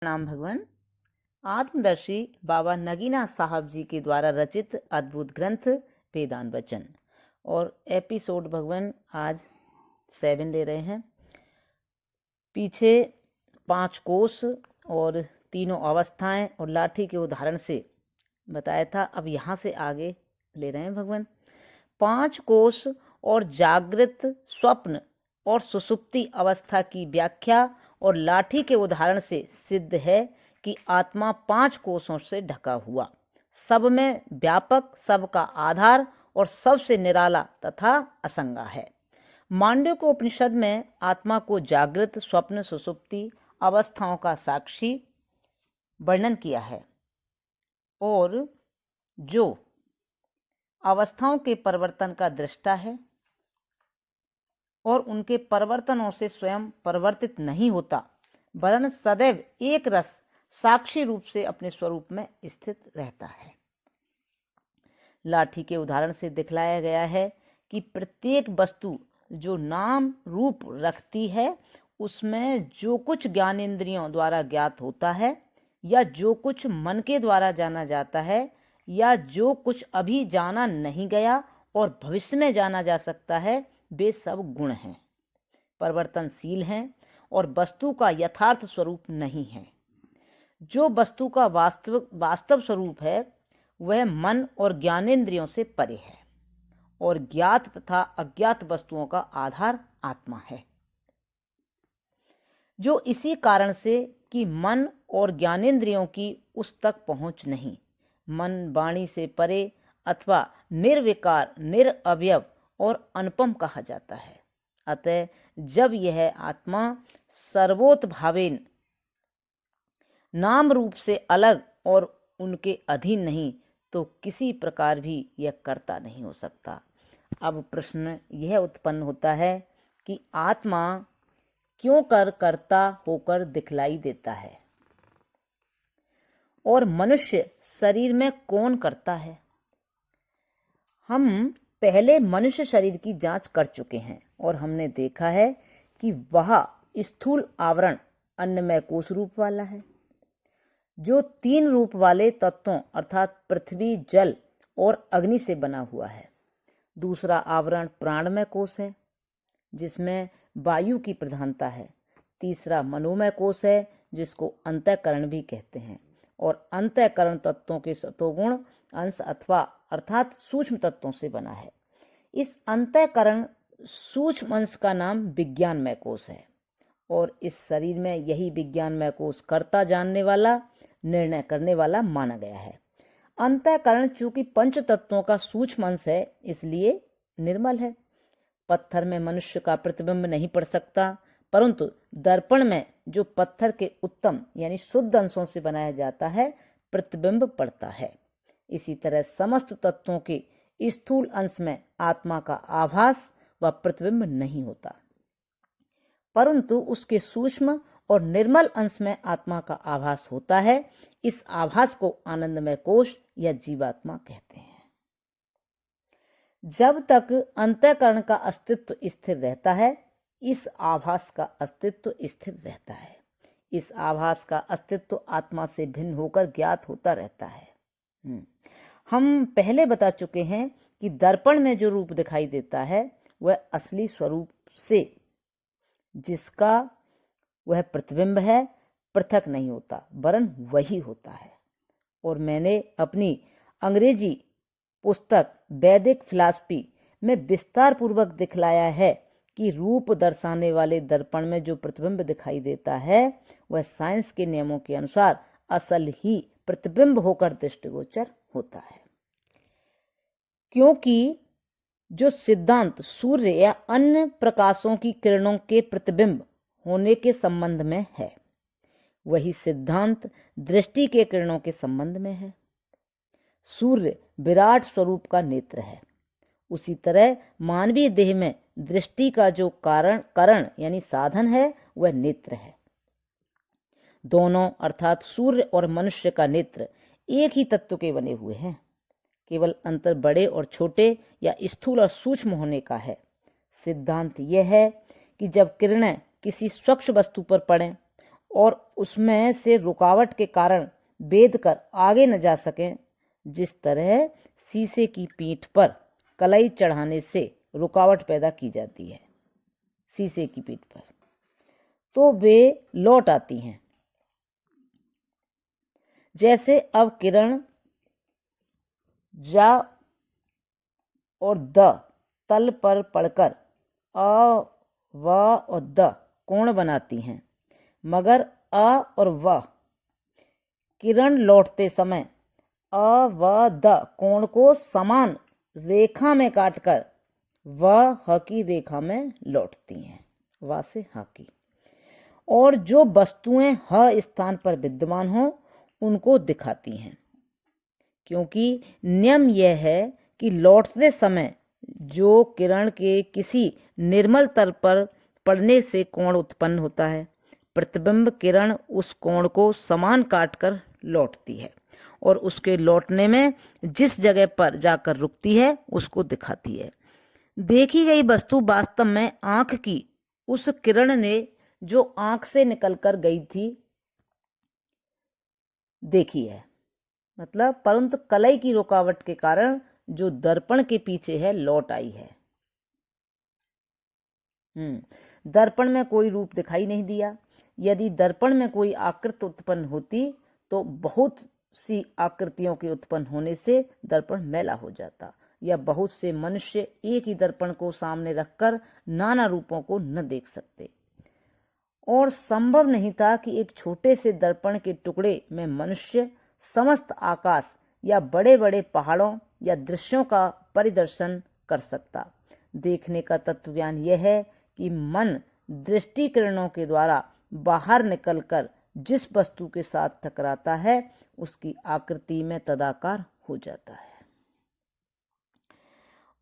प्रणाम भगवान। आत्मदर्शी बाबा नगीना साहब जी के द्वारा रचित अद्भुत ग्रंथ वेदांत वचन और एपिसोड भगवान आज 7 ले रहे हैं। पीछे 5 कोष और तीनों अवस्थाएं और लाठी के उदाहरण से बताया था। अब यहाँ से आगे ले रहे हैं भगवान। 5 कोष और जागृत, स्वप्न और सुषुप्ति अवस्था की व्याख्या और लाठी के उदाहरण से सिद्ध है कि आत्मा 5 कोषों से ढका हुआ, सब में व्यापक, सबका आधार और सबसे निराला तथा असंगा है। मांडव्य उपनिषद में आत्मा को जागृत, स्वप्न, सुषुप्ति अवस्थाओं का साक्षी वर्णन किया है और जो अवस्थाओं के परिवर्तन का दृष्टा है और उनके परिवर्तनों से स्वयं परिवर्तित नहीं होता, वरन सदैव एक रस साक्षी रूप से अपने स्वरूप में स्थित रहता है। लाठी के उदाहरण से दिखलाया गया है कि प्रत्येक वस्तु जो नाम रूप रखती है, उसमें जो कुछ ज्ञानेंद्रियों द्वारा ज्ञात होता है या जो कुछ मन के द्वारा जाना जाता है या जो कुछ अभी जाना नहीं गया और भविष्य में जाना जा सकता है, वे सब गुण हैं, परिवर्तनशील हैं और वस्तु का यथार्थ स्वरूप नहीं है। जो वस्तु का वास्तव स्वरूप है वह मन और ज्ञानेंद्रियों से परे है और ज्ञात तथा अज्ञात वस्तुओं का आधार आत्मा है। जो इसी कारण से कि मन और ज्ञानेंद्रियों की उस तक पहुंच नहीं, मन वाणी से परे अथवा निर्विकार, निरअवयव और अनुपम कहा जाता है। अतः जब यह आत्मा सर्वोत भावेन नाम रूप से अलग और उनके अधीन नहीं, तो किसी प्रकार भी यह कर्ता नहीं हो सकता। अब प्रश्न यह उत्पन्न होता है कि आत्मा क्यों कर्ता होकर दिखलाई देता है और मनुष्य शरीर में कौन करता है। हम पहले मनुष्य शरीर की जांच कर चुके हैं और हमने देखा है कि वह स्थूल आवरण अन्नमय कोश रूप वाला है, जो 3 रूप वाले तत्वों अर्थात पृथ्वी, जल और अग्नि से बना हुआ है। दूसरा आवरण प्राणमय कोश है, जिसमें वायु की प्रधानता है। तीसरा मनोमय कोश है, जिसको अंतःकरण भी कहते हैं, और अंतःकरण तत्वों के सतोगुण अंश अथवा अर्थात सूक्ष्म तत्वों से बना है। इस अंतःकरण सूक्ष्म अंश का नाम विज्ञानमय कोश है और इस शरीर में यही विज्ञानमय कोश कर्ता जानने वाला, निर्णय करने वाला माना गया है। अंतःकरण चूंकि पंच तत्वों का सूक्ष्म अंश है, इसलिए निर्मल है। पत्थर में मनुष्य का प्रतिबिंब नहीं पड़ सकता, परंतु दर्पण में जो पत्थर के उत्तम यानी शुद्ध अंशों से बनाया जाता है, प्रतिबिंब पड़ता है। इसी तरह समस्त तत्वों के स्थूल अंश में आत्मा का आभास व प्रतिबिंब नहीं होता, परंतु उसके सूक्ष्म और निर्मल अंश में आत्मा का आभास होता है। इस आभास को आनंदमय कोश या जीवात्मा कहते हैं। जब तक अंतःकरण का अस्तित्व स्थिर रहता है, इस आभास का अस्तित्व स्थिर रहता है। इस आभास का अस्तित्व आत्मा से भिन्न होकर ज्ञात होता रहता है। हम पहले बता चुके हैं कि दर्पण में जो रूप दिखाई देता है वह असली स्वरूप से, जिसका वह प्रतिबिंब है, पृथक नहीं होता, वरन वही होता है। और मैंने अपनी अंग्रेजी पुस्तक वैदिक फिलॉसफी में विस्तार पूर्वक दिखलाया है कि रूप दर्शाने वाले दर्पण में जो प्रतिबिंब दिखाई देता है वह साइंस के नियमों के अनुसार असल ही प्रतिबिंब होकर दृष्टिगोचर होता है, क्योंकि जो सिद्धांत सूर्य या अन्य प्रकाशों की किरणों के प्रतिबिंब होने के संबंध में है, वही सिद्धांत दृष्टि के किरणों के संबंध में है। सूर्य विराट स्वरूप का नेत्र है, उसी तरह मानवीय देह में दृष्टि का जो करण यानी साधन है वह नेत्र है। दोनों अर्थात सूर्य और मनुष्य का नेत्र एक ही तत्व के बने हुए हैं, केवल अंतर बड़े और छोटे या स्थूल और सूक्ष्म होने का है। सिद्धांत यह है कि जब किरणें किसी स्वच्छ वस्तु पर पड़ें और उसमें से रुकावट के कारण बेध कर आगे न जा सकें, जिस तरह शीशे की पीठ पर कलई चढ़ाने से रुकावट पैदा की जाती है शीशे की पीठ पर, तो वे लौट आती हैं। जैसे अब किरण जा और द तल पर पड़कर अ व और द कोण बनाती हैं, मगर अ और व किरण लौटते समय अ व द कोण को समान रेखा में काटकर व ह की रेखा में लौटती हैं, व से ह की। और जो वस्तुएं ह स्थान पर विद्यमान हो उनको दिखाती हैं, क्योंकि नियम यह है कि लौटते समय जो किरण के किसी निर्मल तल पर पड़ने से कोण उत्पन्न होता है, प्रतिबिंब किरण उस कोण को समान काटकर लौटती है और उसके लौटने में जिस जगह पर जाकर रुकती है उसको दिखाती है। देखी गई वस्तु वास्तव में आंख की उस किरण ने जो आंख से निकलकर गई थी देखी है, मतलब परंतु कलई की रुकावट के कारण जो दर्पण के पीछे है लौट आई है। दर्पण में कोई रूप दिखाई नहीं दिया। यदि दर्पण में कोई आकृति उत्पन्न होती तो बहुत सी आकृतियों के उत्पन्न होने से दर्पण मैला हो जाता, या बहुत से मनुष्य एक ही दर्पण को सामने रखकर नाना रूपों को न देख सकते, और संभव नहीं था कि एक छोटे से दर्पण के टुकड़े में मनुष्य समस्त आकाश या बड़े बड़े पहाड़ों या दृश्यों का परिदर्शन कर सकता। देखने का तत्व ज्ञान यह है कि मन दृष्टि किरणों के द्वारा बाहर निकलकर जिस वस्तु के साथ टकराता है उसकी आकृति में तदाकार हो जाता है,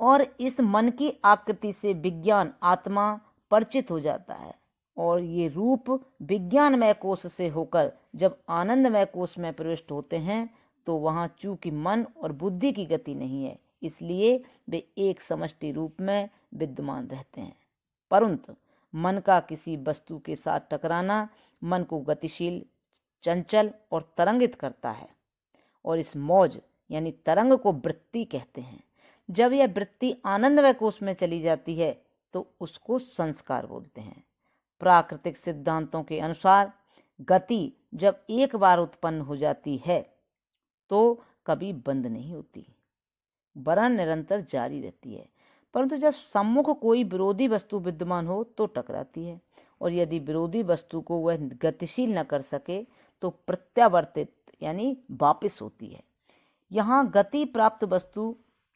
और इस मन की आकृति से विज्ञान आत्मा परिचित हो जाता है, और ये रूप विज्ञानमय कोश से होकर जब आनंदमय कोश में प्रविष्ट होते हैं तो वहाँ चूंकि मन और बुद्धि की गति नहीं है, इसलिए वे एक समष्टि रूप में विद्यमान रहते हैं। परंतु मन का किसी वस्तु के साथ टकराना मन को गतिशील, चंचल और तरंगित करता है, और इस मौज यानी तरंग को वृत्ति कहते हैं। जब यह वृत्ति आनंदमय कोश में चली जाती है तो उसको संस्कार बोलते हैं। प्राकृतिक सिद्धांतों के अनुसार गति जब एक बार उत्पन्न हो जाती है तो कभी बंद नहीं होती, वरन निरंतर जारी रहती है, परंतु जब सम्मुख कोई विरोधी वस्तु विद्यमान हो तो टकराती है, और यदि विरोधी वस्तु को वह गतिशील न कर सके तो प्रत्यावर्तित यानी वापस होती है। यहाँ गति प्राप्त वस्तु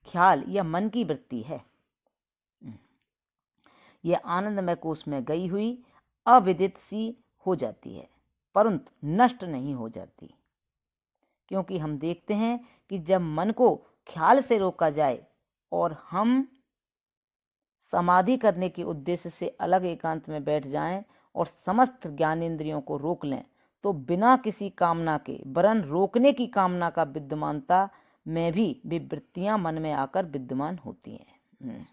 ख्याल या मन की वृत्ति है। यह आनंदमय कोश में गई हुई अविदित सी हो जाती है, परंतु नष्ट नहीं हो जाती, क्योंकि हम देखते हैं कि जब मन को ख्याल से रोका जाए और हम समाधि करने के उद्देश्य से अलग एकांत में बैठ जाएं और समस्त ज्ञानेंद्रियों को रोक लें तो बिना किसी कामना के वरन रोकने की कामना का विद्यमानता में भी वृत्तियां मन में आकर विद्यमान होती हैं,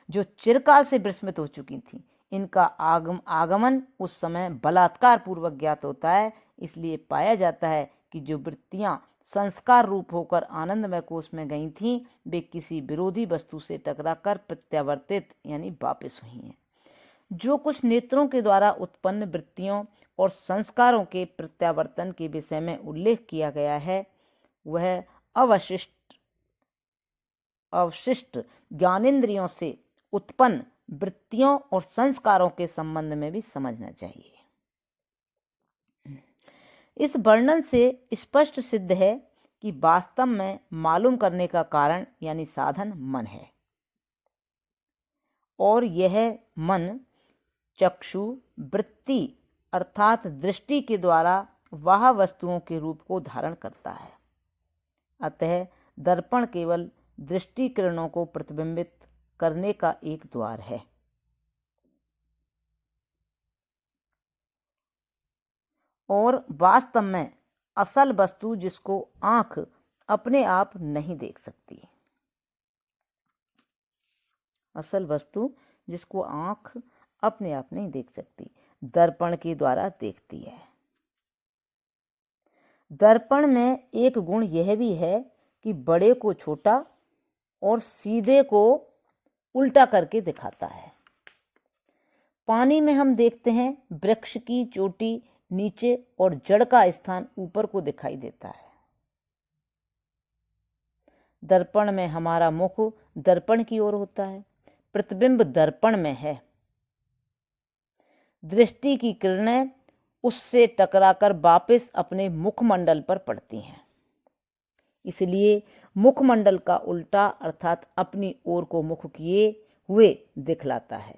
जो चिरकाल से विस्मृत हो चुकी थी। इनका आगमन उस समय बलात्कार पूर्वक ज्ञात होता है। इसलिए पाया जाता है कि जो वृत्तियां संस्कार रूप होकर आनंदमय कोश में गई थीं वे किसी विरोधी वस्तु से टकराकर प्रत्यावर्तित यानी वापस हुई हैं। जो कुछ नेत्रों के द्वारा उत्पन्न वृत्तियों और संस्कारों के प्रत्यावर्तन के विषय में उल्लेख किया गया है वह अवशिष्ट ज्ञानेंद्रियों से उत्पन्न वृत्तियों और संस्कारों के संबंध में भी समझना चाहिए। इस वर्णन से स्पष्ट सिद्ध है कि वास्तव में मालूम करने का कारण यानी साधन मन है, और यह मन चक्षु वृत्ति अर्थात दृष्टि के द्वारा वह वस्तुओं के रूप को धारण करता है। अतः दर्पण केवल दृष्टि किरणों को प्रतिबिंबित करने का एक द्वार है, और वास्तव में असल वस्तु जिसको आंख अपने आप नहीं देख सकती, असल वस्तु जिसको आंख अपने आप नहीं देख सकती, दर्पण के द्वारा देखती है। दर्पण में एक गुण यह भी है कि बड़े को छोटा और सीधे को उल्टा करके दिखाता है। पानी में हम देखते हैं वृक्ष की चोटी नीचे और जड़ का स्थान ऊपर को दिखाई देता है। दर्पण में हमारा मुख दर्पण की ओर होता है, प्रतिबिंब दर्पण में है। दृष्टि की किरणें उससे टकराकर वापस अपने मुखमंडल पर पड़ती हैं, इसलिए मुखमंडल का उल्टा अर्थात अपनी ओर को मुख किए हुए दिखलाता है।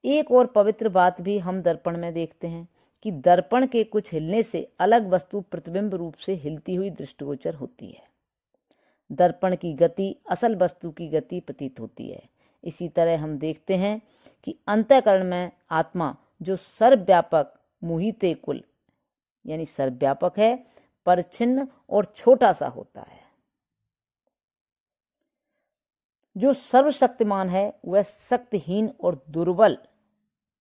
एक और पवित्र बात भी हम दर्पण में देखते हैं कि दर्पण के कुछ हिलने से अलग वस्तु प्रतिबिंब रूप से हिलती हुई दृष्टिगोचर होती है। दर्पण की गति असल वस्तु की गति प्रतीत होती है। इसी तरह हम देखते हैं कि अंतःकरण में आत्मा जो सर्वव्यापक मुहिते कुल यानी सर्वव्यापक है, परिच्छिन्न और छोटा सा होता है। जो सर्वशक्तिमान है वह शक्तिहीन और दुर्बल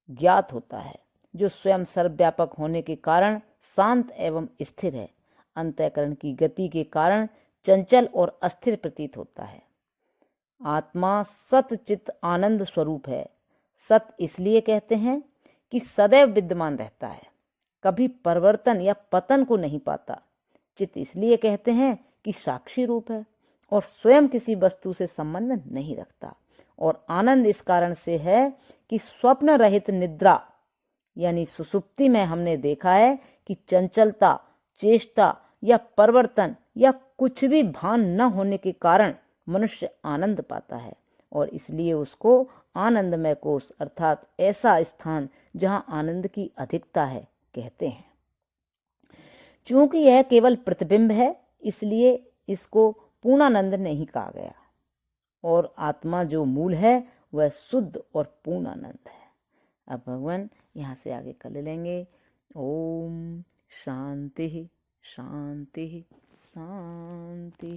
ज्ञात होता है, जो स्वयं सर्वव्यापक होने के कारण शांत एवं स्थिर है, अंतःकरण की गति के कारण चंचल और अस्थिर प्रतीत होता है। आत्मा सत चित आनंद स्वरूप है। सत इसलिए कहते हैं कि सदैव विद्यमान रहता है, कभी परिवर्तन या पतन को नहीं पाता। चित इसलिए कहते हैं कि साक्षी रूप है और स्वयं किसी वस्तु से संबंध नहीं रखता। और आनंद इस कारण से है कि स्वप्न रहित निद्रा यानी सुसुप्ति में हमने देखा है कि चंचलता, चेष्टा या परिवर्तन या कुछ भी भान न होने के कारण मनुष्य आनंद पाता है, और इसलिए उसको आनंदमय कोश अर्थात ऐसा स्थान जहां आनंद की अधिकता है कहते हैं। चूंकि यह केवल प्रतिबिंब है, इसलिए इसको पूर्णानंद नहीं कहा गया, और आत्मा जो मूल है वह शुद्ध और पूर्णानंद है। अब भगवान यहाँ से आगे कर लेंगे। ओम शांति शांति शांति।